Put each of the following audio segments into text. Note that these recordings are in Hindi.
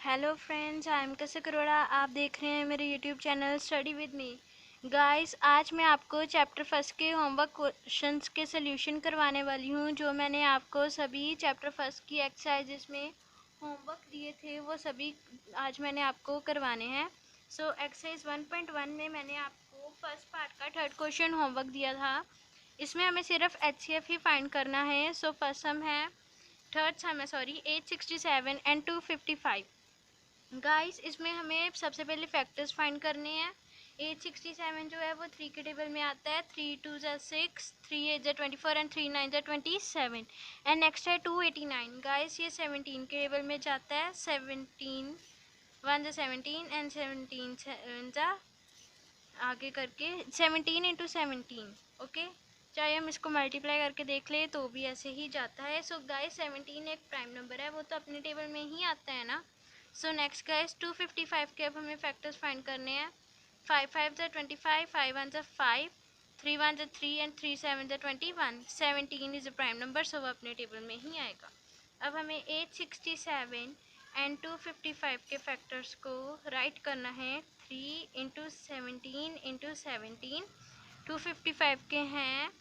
हेलो फ्रेंड्स, आई एम कसक अरोड़ा। आप देख रहे हैं मेरे YouTube channel study with me. Guys, आज मैं आपको चैप्टर फर्स्ट के होमवर्क क्वेश्चंस के सॉल्यूशन करवाने वाली हूं। जो मैंने आपको सभी चैप्टर फर्स्ट की एक्सरसाइजेस में होमवर्क दिए थे वो सभी आज मैंने आपको करवाने हैं। सो एक्सरसाइज 1.1 में मैंने आपको फर्स्ट पार्ट का थर्ड क्वेश्चन होमवर्क दिया था। इसमें हमें सिर्फ HCF ही फाइंड करना है। सो फर्स्ट सम है थर्ड सम है 867 एंड 255। गाइस, इसमें हमें सबसे पहले फैक्टर्स फाइंड करने हैं। 867 जो है वो 3 के टेबल में आता है। 3 2 ज़ा 6, 3 8 ज़ा 24 एंड 3 9 ज़ा 27। एंड नेक्स्ट है 289। गाइस, ये 17 के टेबल में जाता है। 17 1 ज़ा 17 एंड 17 7 ज़ा आगे करके 17 इंटू 17। ओके, चाहे हम इसको मल्टीप्लाई करके देख ले तो भी ऐसे ही जाता है। सो गाइस, 17 एक प्राइम नंबर है, वो तो अपने टेबल में ही आता है ना। सो नेक्स्ट गाइस 255 के अब हमें फैक्टर्स फाइंड करने हैं। 5 5 ज़ा 25, 5 1 ज़ा 5, 3 1 ज़ा 3 एंड 3 7 ज़ा 21। 17 इज़ अ प्राइम नंबर, सो वो अपने टेबल में ही आएगा। अब हमें 867 एंड 255 के फैक्टर्स को राइट करना है। 3 इंटू 17 इंटू 17। 255 के हैं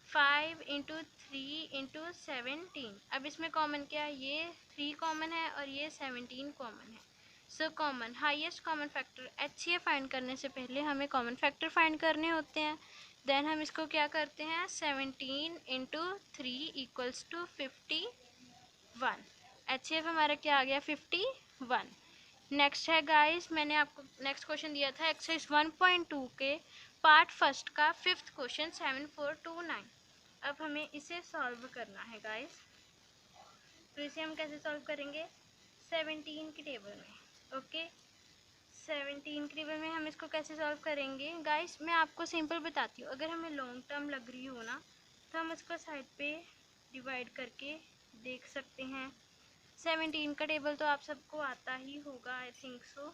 5 इंटू 3 इंटू 17। अब इसमें कॉमन क्या है? ये 3 कॉमन है और ये 17 कॉमन है। So common highest common factor HCF find करने से पहले हमें कॉमन फैक्टर फाइंड करने होते हैं। देन हम इसको क्या करते हैं, 17 इंटू 3 इक्वल्स टू 51। HCF हमारा क्या आ गया, 51। नेक्स्ट है गाइस, मैंने आपको नेक्स्ट क्वेश्चन दिया था एक्सरसाइज 1.2 के पार्ट फर्स्ट का फिफ्थ क्वेश्चन 7429। अब हमें इसे सॉल्व करना है गाइस। तो इसे हम कैसे सॉल्व करेंगे? 17 की टेबल में। ओके, 17 के टेबल में हम इसको कैसे सॉल्व करेंगे गाइस, मैं आपको सिंपल बताती हूँ। अगर हमें लॉन्ग टर्म लग रही हो ना तो हम इसको साइड पे डिवाइड करके देख सकते हैं। 17 का टेबल तो आप सबको आता ही होगा, आई थिंक सो,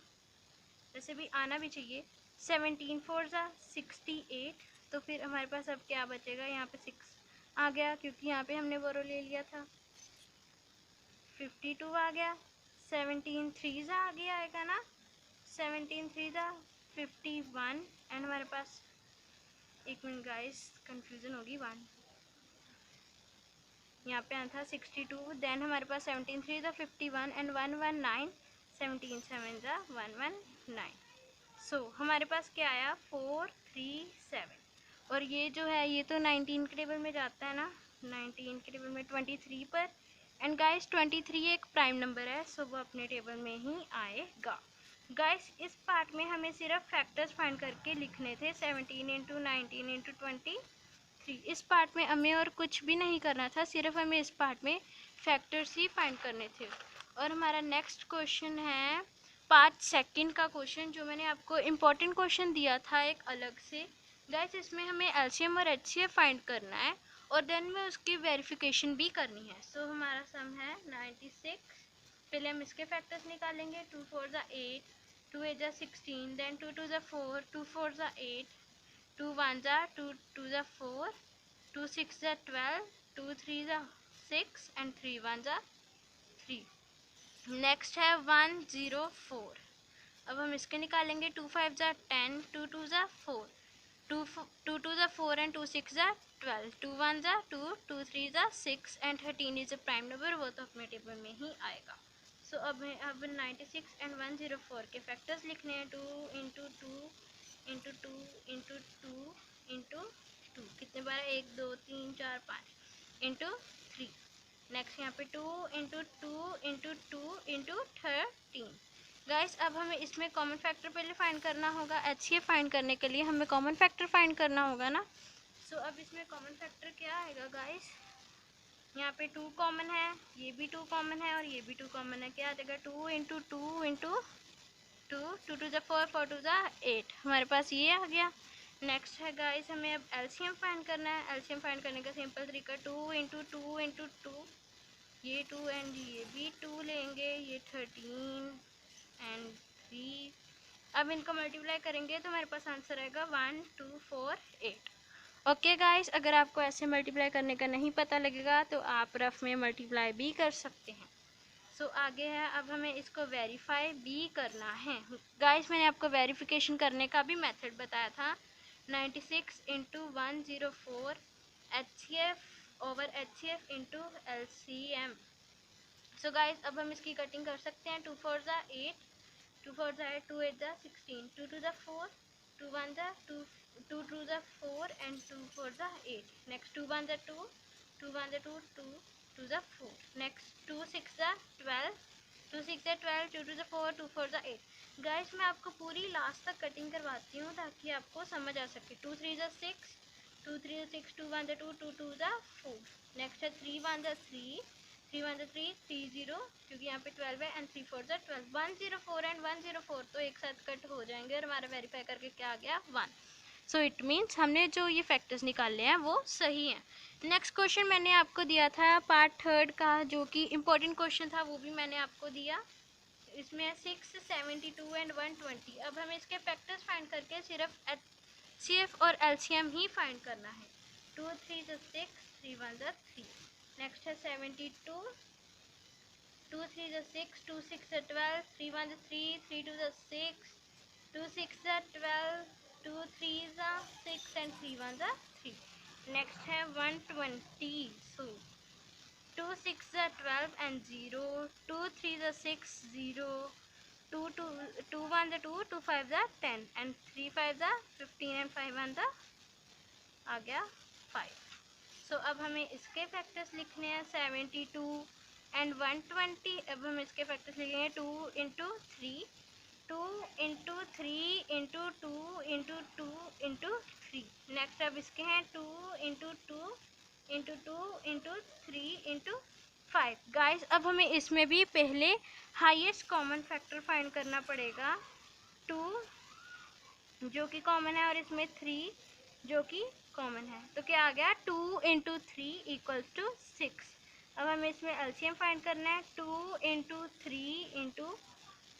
वैसे भी आना भी चाहिए। 17 4 ज़ा 68, तो फिर हमारे पास अब क्या बचेगा, यहाँ पे 6 आ गया क्योंकि यहाँ पे हमने बोरो ले लिया था। 52 आ गया। 17 3 ज़ा आगे आएगा ना, 17 3 ज़ा 51। एंड हमारे पास, एक मिनट गाइस, कंफ्यूजन होगी, 1 यहाँ पे आना था 62। देन हमारे पास 17 3 ज़ा 51 एंड 119। 17 7 ज़ा 119। सो हमारे पास क्या आया, 437। और ये जो है ये तो 19 के टेबल में जाता है ना, 19 के टेबल में 23 पर। एंड गाइस 23 एक प्राइम नंबर है, सो वो अपने टेबल में ही आएगा। गाइस, इस पार्ट में हमें सिर्फ फैक्टर्स फाइंड करके लिखने थे, 17 इंटू 19 इंटू 23। इस पार्ट में हमें और कुछ भी नहीं करना था, सिर्फ हमें इस पार्ट में फैक्टर्स ही फाइंड करने थे। और हमारा नेक्स्ट क्वेश्चन है पार्ट सेकंड का क्वेश्चन, जो मैंने आपको इम्पोर्टेंट क्वेश्चन दिया था एक अलग से। गाइस, इसमें हमें LCM और HCF फाइंड करना है और देन में उसकी वेरिफिकेशन भी करनी है। सो हमारा सम है 96। पहले हम इसके फैक्टर्स निकालेंगे। 2 4 ज़ा 8, 2 8 ज़ा 16, देन 2 2 ज़ा 4, 2 4 ज़ा 8, 2 1 ज़ा 2, 2 ज़ा 4, 2 6 ज़ा 12, 2 3 ज़ा 6 एंड 3 1 ज़ा 3। नेक्स्ट है 104। अब हम इसके निकालेंगे। 2 5 ज़ा 10, 2 2 ज़ा 4, 2 2 ज़ा 4 एंड 2 6 ज़ा 12, 2 1 ज़ा 2, 2 3 ज़ा 6 and 13 is a prime number, वो तो अपने टेबल में ही आएगा। सो अब 96 एंड 104 के फैक्टर्स लिखने हैं। 2 इंटू 2 इंटू 2 इंटू 2 इंटू 2, कितने बार, 1 2 3 4 5 इंटू 3। नेक्स्ट यहाँ पे 2 इंटू 2 इंटू 2 इंटू 13। गाइस, अब हमें इसमें कॉमन फैक्टर पहले फाइंड करना होगा। HCF फाइंड करने के लिए हमें कॉमन फैक्टर फाइंड करना होगा ना। सो अब इसमें कॉमन फैक्टर क्या आएगा गाइस, यहाँ पे 2 कॉमन है, ये भी 2 कॉमन है और ये भी 2 कॉमन है। क्या आ जाएगा, 2 इंटू 2 इंटू 2, 2 2 ज़ा 4, 4 2 ज़ा 8, हमारे पास ये आ गया। नेक्स्ट है गाइस, हमें अब LCM फाइंड करना है। LCM फाइंड करने का सिंपल तरीका, 2 इंटू 2 इंटू 2, ये 2 एंड ये भी 2 लेंगे, ये 13 एंड 3। अब इनको मल्टीप्लाई करेंगे तो हमारे पास आंसर आएगा 1 2 4 8। ओके गाइस, अगर आपको ऐसे मल्टीप्लाई करने का नहीं पता लगेगा तो आप रफ में मल्टीप्लाई भी कर सकते हैं। सो आगे है, अब हमें इसको वेरीफाई भी करना है। गाइस मैंने आपको वेरिफिकेशन करने का भी मेथड बताया था, 96 into 104 HCF over HCF into LCM। So guys अब हम इसकी कटिंग कर सकते हैं। 2 4 ज़ा 8, 2 4 ज़ा 8, 2 8 ज़ा 16, 2 2 ज़ा 4, 2 1 ज़ा 2, 2 2 ज़ा 4 एंड 2 4 ज़ा 8। नेक्स्ट 2 1 ज़ा 2, 2 1 ज़ा 2, 2 2 ज़ा 4। नेक्स्ट 2 6 ज़ा 12, 2 6 ज़ा 12, 2 2 ज़ा 4, 2 4 ज़ा 8। गाइस मैं आपको पूरी लास्ट तक कटिंग करवाती हूँ ताकि आपको समझ आ सके। 2 3 ज़ा 6, 2 3 ज़ा 6, 2 1 ज़ा 2, 2 2 ज़ा 4। नेक्स्ट है 3 1 ज़ा 3, 3 1 ज़ा 3, 3 0 क्योंकि यहाँ पे 12 है एंड 3 4 ज़ा 12। 104 एंड 104 तो एक साथ कट हो जाएंगे और हमारा वेरीफाई करके क्या आ गया 1। सो इट मीन्स हमने जो ये फैक्टर्स निकाले हैं वो सही हैं। नेक्स्ट क्वेश्चन मैंने आपको दिया था पार्ट थर्ड का, जो कि इम्पोर्टेंट क्वेश्चन था, वो भी मैंने आपको दिया। इसमें 6 72 एंड 120। अब हमें इसके फैक्टर्स फाइंड करके सिर्फ HCF और LCM ही फाइंड करना है। 2 3 ज़ा 6, 3 1 ज़ा 3। नेक्स्ट है 72, 2 3 ज़ा 6, 2 6 ज़ा 12, 3 1 ज़ा 3, 3 2 ज़ा 6, 2 6 ज़ा 12, 2 3 ज़ा 6 एंड 3 1 ज़ा 3। नेक्स्ट है 120। सो 2 6 ज़ा 12 एंड 0, 2 3 ज़ा 6 0, 2 2 2 1 ज़ा 2, 2 5 ज़ा 10 एंड 3 5 ज़ा 15 एंड 5 1 ज़ा आ गया 5। सो अब हमें इसके फैक्टर्स लिखने हैं 72 एंड 120। अब हम इसके फैक्टर्स लिखेंगे 2 into 3, 2 into 3 into 2 into 2 into 3। Next अब इसके हैं 2 into 2 into 2 into 3 into 5। Guys अब हमें इसमें भी पहले हाईएस्ट कॉमन फैक्टर फाइंड करना पड़ेगा। 2 जो कि कॉमन है और इसमें 3 जो कि कॉमन है, तो क्या आ गया 2 इंटू 3 इक्वल्स टू 6। अब हमें इसमें LCM फाइंड करना है। 2 into 3 into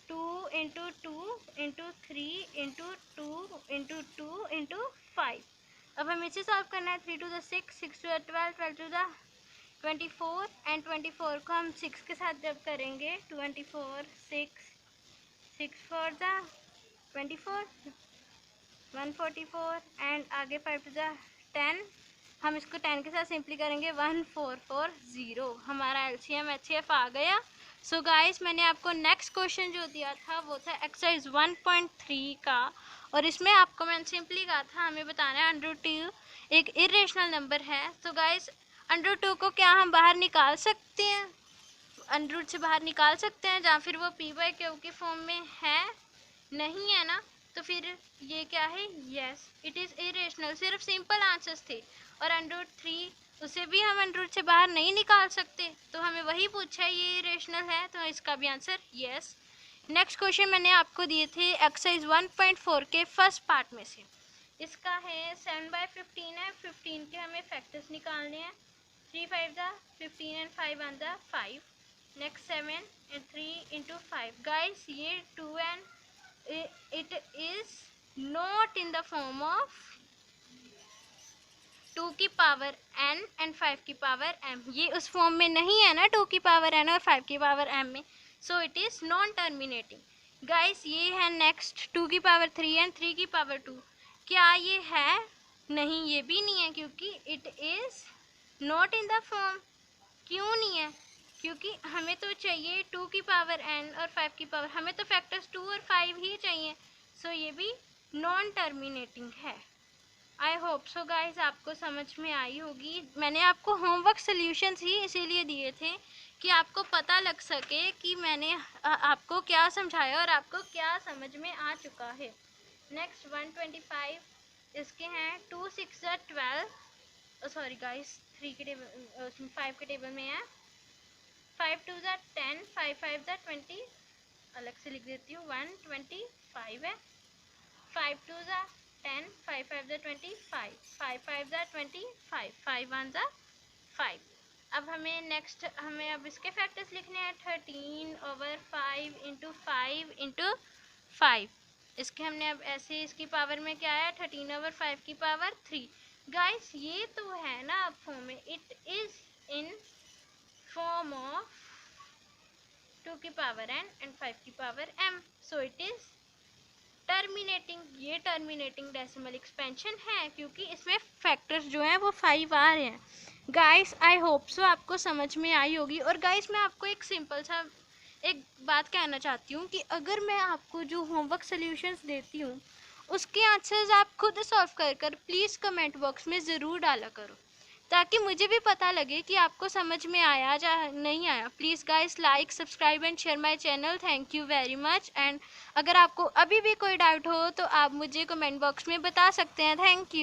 2 into 2 into 3 into 2 into 2 into 5। अब हमें इसे सॉल्व करना है। 3 2 ज़ा 6, 6 2 ज़ा 12, 12 2 ज़ा 24 एंड 24 को हम 6 के साथ जब करेंगे 24 6 6 4 ज़ा 24, 144 एंड आगे 5 ज़ा 10। हम इसको 10 के साथ सिंपली करेंगे 1440। हमारा LCM HCF आ गया। सो गाइस मैंने आपको नेक्स्ट क्वेश्चन जो दिया था वो था एक्सरसाइज 1.3 का, और इसमें आपको मैंने सिंपली कहा था हमें बताना है √2 एक इरेशनल नंबर है। तो गाइस √2 को क्या हम बाहर निकाल सकते हैं, √ से बाहर निकाल सकते हैं, या फिर वो P/Q की फॉर्म में है, नहीं है ना, तो फिर ये क्या है, यस इट इज़ इरेशनल। सिर्फ सिंपल आंसर्स थे। और √3 उसे भी हम √ से बाहर नहीं निकाल सकते, तो हमें वही पूछा है ये इरेशनल है, तो इसका भी आंसर यस। नेक्स्ट क्वेश्चन मैंने आपको दिए थे एक्सरसाइज 1.4 के फर्स्ट पार्ट में से। इसका है 7/15 है, 15 के हमें फैक्टर्स निकालने हैं। 3 5 ज़ा 15 एंड 5 1 ज़ा 5। Next 7 and 3 into 5। गाइस ये 2 and it is not in the form of 2 की पावर n एंड 5 की पावर m। ये उस फॉर्म में नहीं है ना 2 की पावर n और 5 की पावर m में, so it is non terminating. Guys ये है नेक्स्ट 2 की पावर 3 एंड 3 की पावर 2। क्या ये है, नहीं ये भी नहीं है, क्योंकि it is not in the form. क्यों नहीं है, क्योंकि हमें तो चाहिए 2 की पावर n और 5 की पावर, हमें तो फैक्टर्स 2 और 5 ही चाहिए। सो ये भी नॉन टर्मिनेटिंग है। आई होप सो गाइज आपको समझ में आई होगी। मैंने आपको होमवर्क सॉल्यूशंस ही इसीलिए दिए थे कि आपको पता लग सके कि मैंने आपको क्या समझाया और आपको क्या समझ में आ चुका है। नेक्स्ट 125, इसके हैं 2 6 ज़ा 12, सॉरी गाइस 3 के टेबल 5 के टेबल में है। 5 2 ज़ा 10, 5 5 ज़ा 20, अलग से लिख देती हूँ 125 है। 5 2 ज़ा 10, 5 5 ज़ा 25, 5 5 ज़ा 25, 5 1 ज़ा 5। अब हमें नेक्स्ट अब इसके फैक्टर्स लिखने हैं 13/5 इंटू 5 इंटू 5। इसके हमने अब ऐसे इसकी पावर में क्या है 13/5 की पावर 3। गाइस ये तो है ना अब फॉर्म में, it is in form of 2 की पावर n एंड 5 की power m। So it is terminating. ये टर्मिनेटिंग डेसिमल एक्सपेंशन है क्योंकि इसमें फैक्टर्स जो हैं वो 5 आ रहे हैं। गाइस आई होप सो आपको समझ में आई होगी। और गाइस मैं आपको एक सिंपल सा एक बात कहना चाहती हूँ कि अगर मैं आपको जो होमवर्क सॉल्यूशंस देती हूँ उसके आंसर्स आप खुद सॉल्व कर कर प्लीज़ कमेंट बॉक्स में ज़रूर डाला करो, ताकि मुझे भी पता लगे कि आपको समझ में आया या नहीं आया। Please guys like subscribe and share my channel. Thank you very much. And अगर आपको अभी भी कोई डाउट हो तो आप मुझे कमेंट बॉक्स में बता सकते हैं। Thank you.